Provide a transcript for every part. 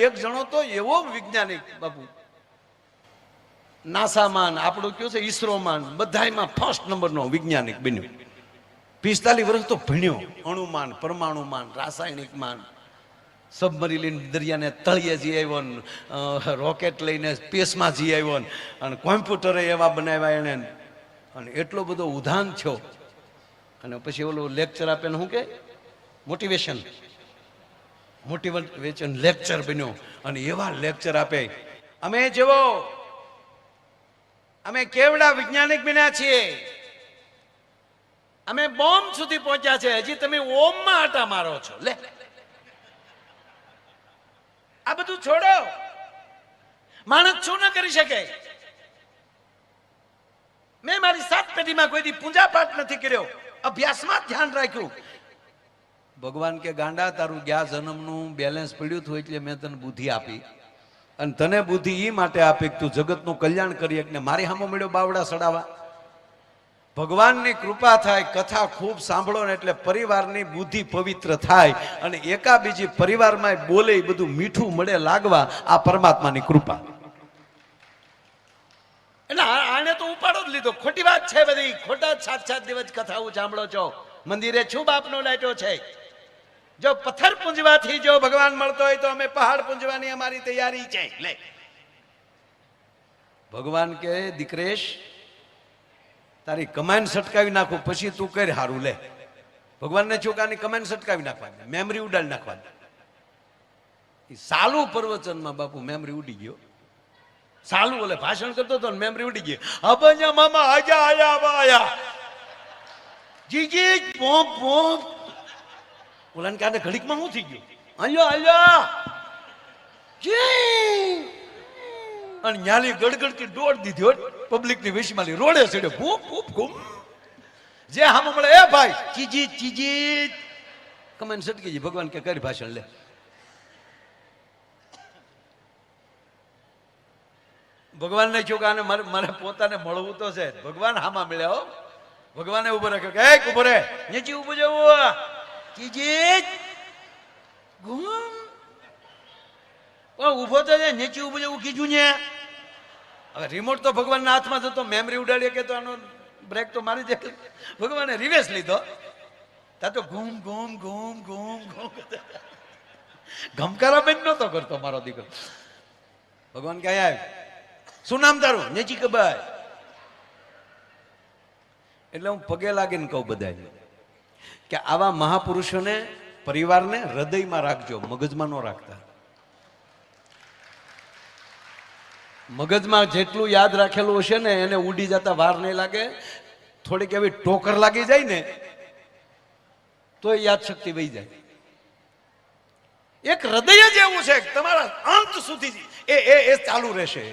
એક જણો તો એવો વૈજ્ઞાનિક બાપુ, નાસામાન આપણું કયું છે ઈસરોમાન બધાયમાં ફર્સ્ટ નંબરનો વૈજ્ઞાનિક બન્યો. 45 વર્ષ તો ભણ્યો, અણુમાન, પરમાણુમાન, રાસાયણિકમાન, સબમરી લઈને દરિયાને તળિયે જઈ આવ્યો, રોકેટ લઈને સ્પેસમાં જઈ આવ્યો, અને કોમ્પ્યુટરે એવા બનાવ્યા એને, અને એટલો બધો ઉધાન થયો. અને પછી ઓલું લેક્ચર આપે ને શું કે મોટિવેશન લેક્ચર બન્યો, અને એવા લેક્ચર આપે. અમે જેવો અમે કેવડા વૈજ્ઞાનિક બન્યા છીએ, અમે બોમ્બ સુધી પહોંચ્યા છે, હજી તમે ઓમમાં આટા મારો છો. લે આ બધું છોડો. માણસ શું ન કરી શકે? મેં મારી 7 પેઢીમાં કોઈ દી પૂજા પાઠ નથી કર્યો, અભ્યાસમાં ધ્યાન રાખ્યું. ભગવાન કે ગાંડા, તારું ગયા જન્મનું બેલેન્સ પડ્યું હતું એટલે મેં તને બુદ્ધિ આપી, અને તને બુદ્ધિ એ માટે આપી કે તું જગતનું કલ્યાણ કરી ને મારી સામે મળ્યો બાવડા સડાવા. ભગવાનની કૃપા થાય, કથા ખૂબ સાંભળો ને એટલે પરિવારની બુદ્ધિ પવિત્ર થાય, અને એકાબીજી પરિવારમાં બોલે બધું મીઠું મળે લાગવા. આ પરમાત્માની કૃપા. એટલે આને તો ઉપાડો જ લીધો. ખોટી વાત છે બધી, ખોટા 7 દિવસ કથાઓ સાંભળો છો. મંદિરે છું બાપનો લાઈટો છે. જો પથ્થર પૂંજવાથી જો ભગવાન મળતો હોય તો અમે પહાડ પૂંજવાની અમારી તૈયારી છે. લે ભગવાન કે દીકરેશ, તારી કમાન સટકાવી નાખું પછી તું કરી હારું. લે ભગવાનને ચોકાની કમાન સટકાવી નાખવાની, મેમરી ઉડાડી નાખવાની. સાલું પ્રવચનમાં બાપુ મેમરી ઉડી ગયો. સાલું ઓલે ભાષણ કરતો હતો ને મેમરી ઉડી ગઈ. અબન્યા મામા આજા આયા આયા જીજી પોપ પોપ. ઓલાને કાને ઘડીકમાં શું થઈ ગયું? આલ્યો આલ્યો જી, અને ન્યાલી ગડગડતી દોડ દીધી પબ્લિકની વિશમાલી રોડે ચડ્યો. ભૂપ ભૂપ ઘૂમ જે હામ મળે એ ભાઈ ચીજી ચીજી કમેન્ટ સટકી ગઈ. ભગવાન કે કરી ભાષણ. લે ભગવાનને કહ્યું કે આને મારે પોતાને મળવું તો છે. ભગવાન હામાં મળ્યા હો. ભગવાને ઉભો રાખ્યો કે એક ઉભો રે, નીચે ઉભો જવું ચીજી ઘૂમ. ઉભો તો છે, નીચે ઉભો જવું કીધું ને. હવે રિમોટ તો ભગવાનના હાથમાં જતો, મેમરી ઉડાડીએ કે તો આનો બ્રેક તો મારી દે. ભગવાને રિવેસ લીધો. તા તો ઘૂમ ઘૂમ ઘૂમ ઘૂમ ઘૂમ ગમકારા બેન નતો કરતો મારો દીકરો. ભગવાન કે આયા, શું નામ તારું? નેચી કબાય. એટલે હું પગે લાગીને કહું બધા કે આવા મહાપુરુષોને પરિવારને હૃદયમાં રાખજો, મગજમાં ન રાખતા. મગજમાં જેટલું યાદ રાખેલું હશે ને એને ઉડી જતા વાર નહીં લાગે. થોડીક એવી ટોકર લાગી જાય ને તો યાદ શક્તિ વહી જાય. એક હૃદય જ એવું છે તમારા અંત સુધી એ ચાલુ રહેશે.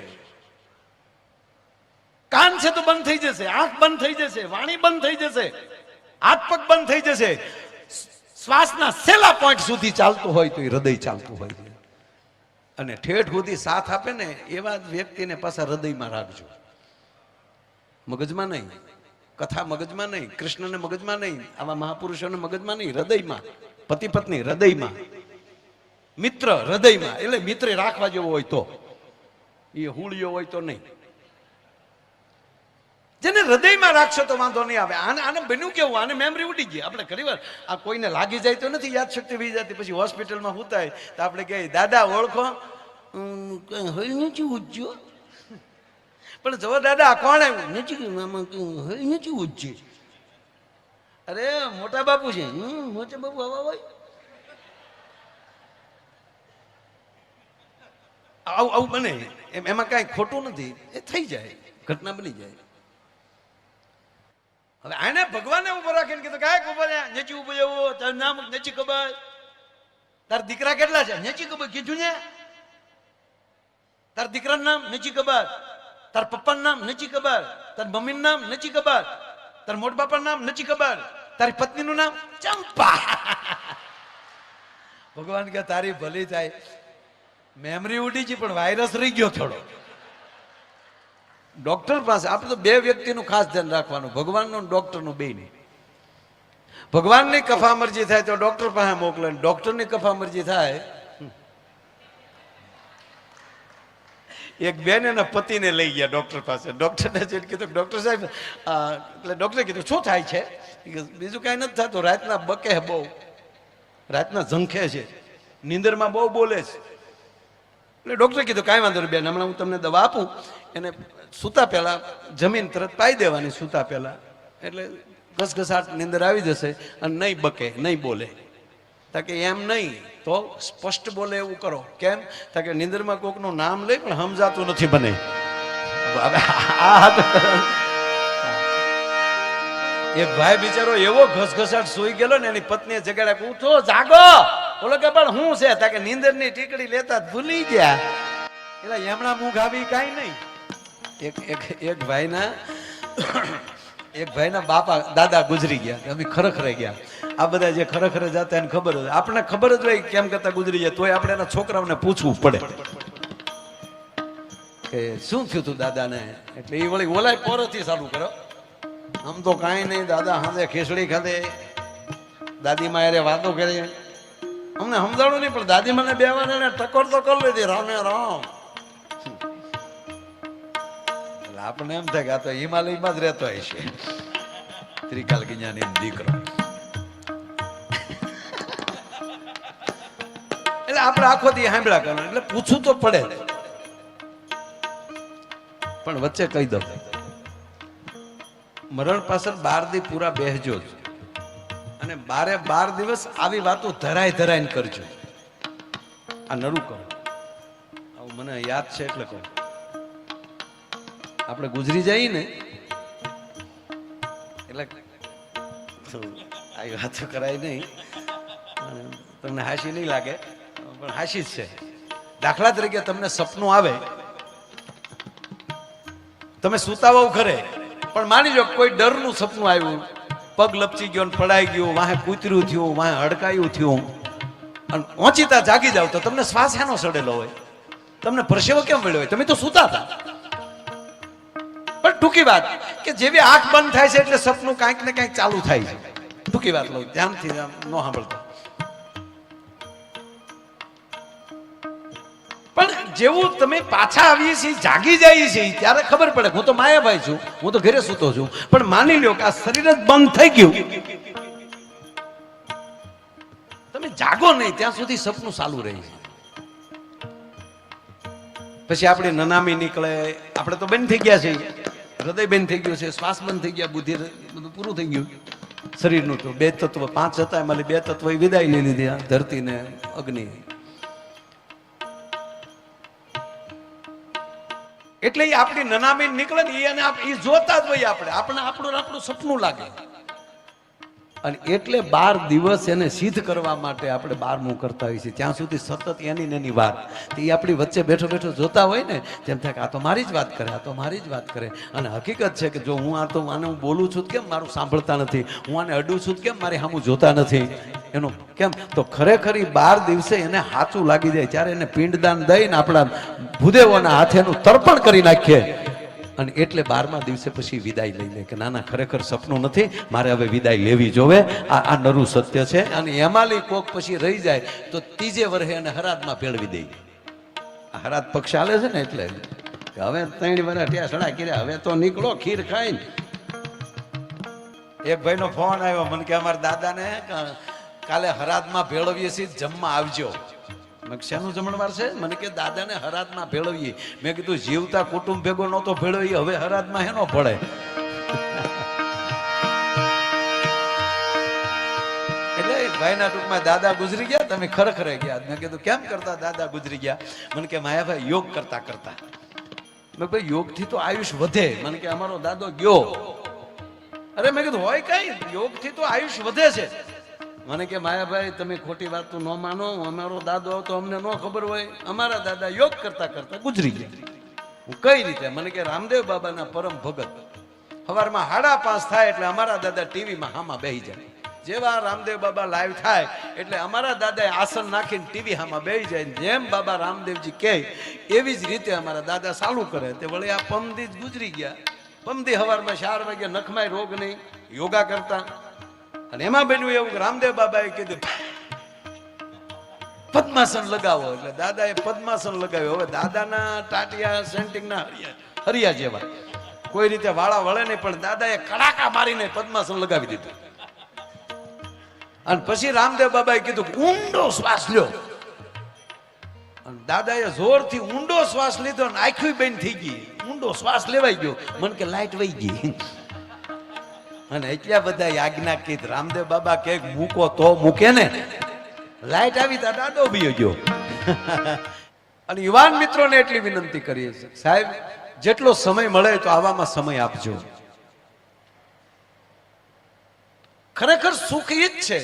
કાન છે તો બંધ થઈ જશે, આંખ બંધ થઈ જશે, વાણી બંધ થઈ જશે, હાથ પગ બંધ થઈ જશે. શ્વાસના છેલ્લા પોઈન્ટ સુધી ચાલતું હોય તો એ હૃદય ચાલતું હોય. અને ઠેઠ સુધી સાથ આપે ને એવા વ્યક્તિને પાછા હૃદયમાં રાખજો, મગજમાં નહીં. કથા મગજમાં નહીં, કૃષ્ણને મગજમાં નહીં, આવા મહાપુરુષોને મગજમાં નહીં, હૃદયમાં. પતિ પત્ની હૃદયમાં, મિત્ર હૃદયમાં. એટલે મિત્ર રાખવા જેવો હોય તો, એ હુળિયો હોય તો નહીં. જેને હૃદયમાં રાખશો તો વાંધો નહીં આવે. આને બન્યું કેવું? આને મેમરી ઉડી ગઈ. આપણે ઘણી વાર આ કોઈને લાગી જાય તો નથી યાદ શક્તિ વહી જતી. પછી હોસ્પિટલમાં હુતાય તો આપણે કહીએ દાદા ઓળખો? હોય નથી ઉજ્જો. પણ જવો દાદા કોણ આવ્યું? નથી હોય નથી ઉજ્જી. અરે મોટા બાપુ છે. મોટા બાપુ આવા હોય આવું આવું બને. એમાં કઈ ખોટું નથી, એ થઈ જાય, ઘટના બની જાય. હવે આને ભગવાને ઉભો રાખીને કીધું કાંઈક ઉભો રહ્યા, નેચી ઉભો જવું. તારું નામ નેચી ખબર? તાર દીકરા કેટલા છે? નેચી ખબર કીધું ને. તાર દીકરાનું નામ નેચી ખબર? તાર પપ્પાનું નામ નેચી ખબર? તાર મમ્મીનું નામ નેચી ખબર? તાર મોટા બાપાનું નામ નેચી ખબર? તારી પત્નીનું નામ ચંપા. ભગવાન કે તારી ભલી થાય. મેમરી ઉડી ગઈ પણ વાયરસ રહી ગયો થોડો. ડોક્ટર પાસે આપણે તો બે વ્યક્તિનું ખાસ ધ્યાન રાખવાનું, ભગવાનનું ડોક્ટરનું બે નહીં. ભગવાનની કફા મરજી થાય તો ડોક્ટર પાસે મોકલે, ડોક્ટરની કફા મરજી થાય એક બેન એના પતિને લઈ ગયા ડોક્ટર પાસે. ડોક્ટરને જઈને કીધું ડોક્ટર સાહેબ એટલે ડોક્ટરે કીધું શું થાય છે? બીજું કાંઈ નથી થતું, રાતના બકે બહુ, રાતના ઝંખે છે, નીંદરમાં બહુ બોલે છે. એટલે ડોક્ટરે કીધું કાંઈ વાંધો નહીં બેન, હમણાં હું તમને દવા આપું, એને સૂતા પહેલા જમીન તરત પાઈ દેવાની સૂતા પહેલા, એટલે ઘસઘસાટ નીંદર આવી જશે અને નહીં બકે, નહીં બોલે. તાકે એમ નહીં તો સ્પષ્ટ બોલે એવું કરો. કેમ? તાકે નીંદરમાં કોકનું નામ લઈ પણ સમજાતું નથી બને. એક ભાઈ બિચારો એવો ઘસઘસાટ સુઈ ગયેલો ને, એની પત્નીએ જગાડ્યા, ઉઠો જાગો. બોલો કે પણ શું છે? તાકે નીંદરની ટીકડી લેતા ભૂલી ગયા. એટલે એમણા મુખ આવી કાંઈ નહીં. એક ભાઈના બાપા દાદા ગુજરી ગયા, અમે ખરેખર ગયા. આ બધા જે ખરેખર જતા એને ખબર હોય, આપણને ખબર જ હોય કેમ કરતા ગુજરી જાય, તોય આપણે એના છોકરાઓને પૂછવું પડે કે શું થયું તું દાદાને. એટલે એ વળી ઓલાય પોરથી ચાલુ કરો, આમ તો કાંઈ નહીં, દાદા હાથે ખીચડી ખાધે, દાદીમાં યારે વાતો કરી, અમને સમજાણું નહીં, પણ દાદીમાને બેવાને ટકોર તો કરી લીધી, રામે રામ. એટલે આપણને એમ થાય કે આ તો હિમાલયમાં જ રહેતો હોય છે, ત્રિકાલ જ્ઞાની દીકરો. એટલે આપણે આખો દી સાંભળ્યા કરવાનું, એટલે પૂછવું તો પડે. પણ વચ્ચે કહી દઉં, મરણ પાછળ 12 દી પૂરા બેસજો જ, અને 12 દિવસ આવી વાતો ધરાઈને કરજો. આ નરું કહું, આવું મને યાદ છે એટલે કહું. આપણે ગુજરી જઈએ ને એટલે આવી વાતો કરાય નહીં, તમને હાસી નહીં લાગે પણ હાસી જ છે. દાખલા તરીકે તમને સપનું આવે, તમે સૂતા હોવ ખરે, પણ માની લો કોઈ ડરનું સપનું આવ્યું, પગ લપચી ગયો, પડાઈ ગયો, વાહે કૂતર્યું થયું, વાહે હડકાયું થયું, અને ઓચિતા જાગી જાવ તો તમને શ્વાસ એનો સડેલો હોય, તમને પરસેવો કેમ વળ્યો હોય? તમે તો સૂતા હતા. પણ ટૂંકી વાત કે જેવી આંખ બંધ થાય છે એટલે સપનું કાંઈક ને કાંઈક ચાલુ થાય છે. ટૂંકી વાત લઉં, ધ્યાનથી ન સાંભળતો. પણ જેવું તમે પાછા આવીએ છીએ, જાગી જઈએ છીએ, ત્યારે ખબર પડે હું તો માયાભાઈ છું, હું તો ઘરે સૂતો છું. પણ માની લ્યો કે આ શરીર જ બંધ થઈ ગયું, તમે જાગો નહીં ત્યાં સુધી સપનું ચાલુ રહે છે. પછી આપણી નનામી નીકળે, આપણે તો બંધ થઈ ગયા છે, હૃદય બંધ થઈ ગયું છે, શ્વાસ બંધ થઈ ગયા, બુદ્ધિ બધું પૂરું થઈ ગયું. શરીરનું તો 2 તત્વ 5 હતા, એમાં 2 તત્વ વિદાય લઈ લીધી, ધરતી ને અગ્નિ. એટલે એ આપણી નનામી નીકળે ને એ જોતા જ હોય આપણે, આપણું સપનું લાગે. અને એટલે 12 દિવસ એને સિદ્ધ કરવા માટે આપણે 12મું કરતા હોઈએ છીએ. ત્યાં સુધી સતત એની વાત એ આપણી વચ્ચે બેઠો બેઠો જોતા હોય ને, તેમ થાય કે આ તો મારી જ વાત કરે, આ તો મારી જ વાત કરે. અને હકીકત છે કે જો હું આને હું બોલું છું કેમ મારું સાંભળતા નથી, હું આને અડું છું કેમ મારી સામું જોતા નથી, એનું કેમ? તો ખરેખર 12 દિવસે એને સાચું લાગી જાય, ત્યારે એને પિંડદાન દઈને આપણા ભૂદેવોના હાથે એનું તર્પણ કરી નાખીએ. અને એટલે 12મા દિવસે પછી વિદાય લઈ લે કે ના ખરેખર સપનું નથી, મારે હવે વિદાય લેવી જોવે. આ નરું સત્ય છે. અને એમાંલી કોક પછી રહી જાય તો 3જે વર્ષે એને હરાદમાં ભેળવી દે. આ હરાદ પક્ષ ચાલે છે ને, એટલે હવે 3 વર્ષ ત્યાં સડા કર્યા, હવે તો નીકળો ખીર ખાઈને. એક ભાઈનો ફોન આવ્યો મને કે અમારા દાદાને કાલે હરાદમાં ભેળવીએ છીએ, જમવા આવજો. શેનું જમણવાર છે? મને કે દાદાને હરાદમાં ભેળવીએ. મેં કીધું જીવતા કુટુંબ ભેગો નહોતો ભેળવીએ, હવે હરાદમાં હેનો પડે? એટલે ભાઈના ટૂંકમાં દાદા ગુજરી ગયા, તમે ખરેખર ગયા. મેં કીધું કેમ કરતા દાદા ગુજરી ગયા? મને કે માયાભાઈ યોગ કરતા. મેં ભાઈ યોગથી તો આયુષ વધે. મને કે અમારો દાદો ગયો. અરે મેં કીધું હોય કઈ, યોગથી તો આયુષ વધે છે. મને કે માયાભાઈ તમે ખોટી વાત તો ન માનો, અમારો દાદો તો અમને ન ખબર હોય, અમારા દાદા યોગ કરતા ગુજરી ગયા. હું કઈ રીતે? મને કે રામદેવ બાબાના પરમ ભગત સવારમાં 5:30 થાય એટલે અમારા દાદા ટીવીમાં હામાં બેસી જાય. જેવા રામદેવ બાબા લાઈવ થાય એટલે અમારા દાદાએ આસન નાખીને ટીવી હામાં બેસી જાય. જેમ બાબા રામદેવજી કહે એવી જ રીતે અમારા દાદા ચાલુ કરે. તે વળી આ પમદી જ ગુજરી ગયા. પમદી સવારમાં 4 વાગે નખમાય રોગ નહીં, યોગા કરતા. અને એમાં બન્યું એવું કે રામદેવ બાબાએ કીધું પદ્માસન લગાવો. એટલે દાદાએ પદ્માસન લગાવ્યું. હવે દાદાના ટાટિયા સેન્ટિંગના હરિયા જેવા, કોઈ રીતે વાળા વળે નહીં, પણ દાદાએ કડાકા મારીને પદ્માસન લગાવી દીધું. અને પછી રામદેવ બાબાએ કીધું ઊંડો શ્વાસ લ્યો. અને દાદાએ જોરથી ઊંડો શ્વાસ લીધો અને આંખી બંધ થઈ ગઈ. ઊંડો શ્વાસ લેવાઈ ગયો. મને કે લાઈટ વહી ગઈ. અને એટલા બધા આજ્ઞા કીધી. રામદેવ બાબા કે મૂકો તો મૂકે ને. લાઈટ આવી તા દાદો બી ગયો. અને યુવાન મિત્રોને એટલી વિનંતી કરીએ છીએ, સાહેબ જેટલો સમય મળે તો આવામાં સમય આપજો. ખરેખર સુખ ઈ જ છે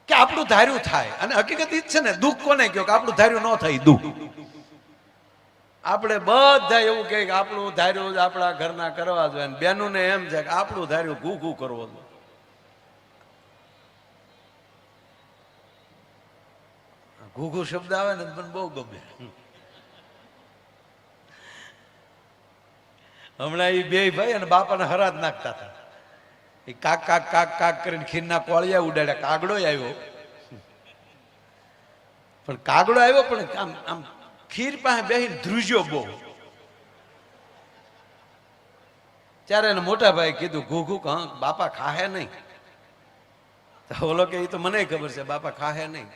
કે આપણું ધાર્યું થાય. અને હકીકત ઈ જ છે ને, દુઃખ કોને કહ્યું કે આપણું ધાર્યું ન થાય દુઃખ. આપણે બધા એવું કહે કે આપણું ધાર્યું જ આપણા ઘરના કરવા જોઈએ. બેનું ને એમ છે કે આપણું ધાર્યું ઘૂ ઘૂ કરવો જોઈએ. ઘૂઘુ શબ્દ આવે ને મને બહુ ગમે. હમણાં એ બે ભાઈ અને બાપાને હરાજ નાખતા હતા. એ કાક કાક કાક કાક કરીને ખીરના કોળિયા ઉડાડ્યા. કાગડો આવ્યો, પણ કાગડો આવ્યો પણ આમ આમ ખીર પાસે બેહીને ધ્રુજ્યો બહુ. ત્યારે એને મોટા ભાઈ કીધું ઘૂઘુ હા બાપા ખાહે નહીં. તો ઓલો કે એ તો મને ખબર છે બાપા ખાહે નહીં.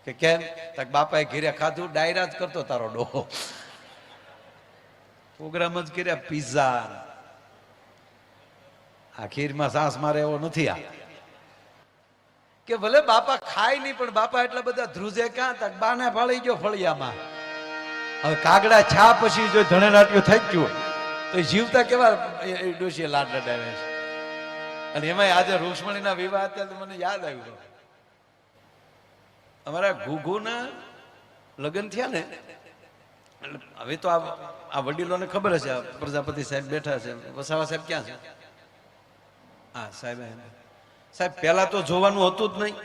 કે કેમ? તક બાપાએ ઘીરે ખાધું, ડાયરા જ કરતો તારો ડોહો. પ્રોગ્રામ જ કર્યા પિઝા. આ ખીરમાં સાસ મારે એવો નથી. આ કે ભલે બાપા ખાય નહીં, પણ બાપા એટલા બધા ધ્રુજે ક્યાં? તક બાને ફાળી ગયો ફળિયામાં. હવે કાગડા છા પછી જો ધણેલાટ્યું થઈ ગયું તો જીવતા કેવા ડોશીએ લાડ લડાવે છે. અને એમાં આજે રૂક્ષ્મણીના વિવાહ અત્યારે મને યાદ આવ્યું. અમારા ઘૂઘુના લગ્ન થયા ને, હવે તો આ વડીલોને ખબર હશે. પ્રજાપતિ સાહેબ બેઠા છે, વસાવા સાહેબ ક્યાં છે? હા સાહેબ. સાહેબ પહેલા તો જોવાનું હતું જ નહીં.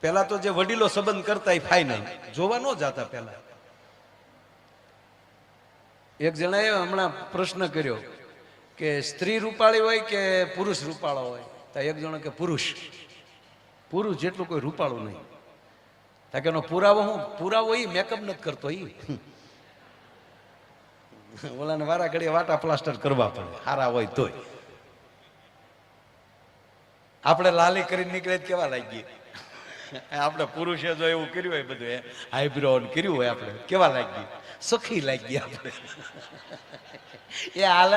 પહેલા તો જે વડીલો સંબંધ કરતા એ ફાઇનલ જોવા ન જતા. પહેલા એક જણાએ હમણાં પ્રશ્ન કર્યો કે સ્ત્રી રૂપાળી હોય કે પુરુષ રૂપાળો હોય? તો એક જણો કે પુરુષ જેટલું કોઈ રૂપાળું નહીં. કે એનો પુરાવો હું? પુરાવો એ મેકઅપ નથી કરતો. એ ઓલાને વારા ઘડીએ વાટા પ્લાસ્ટર કરવા પડે, હારા હોય તોય. આપણે લાલી કરીને નીકળે કેવા લાગીએ? આપણે પુરુષે જો એવું કર્યું હોય, બધું આઈબ્રો કર્યું હોય, આપણે કેવા લાગીએ? સખી લાગીએ આપણે. એ હાલ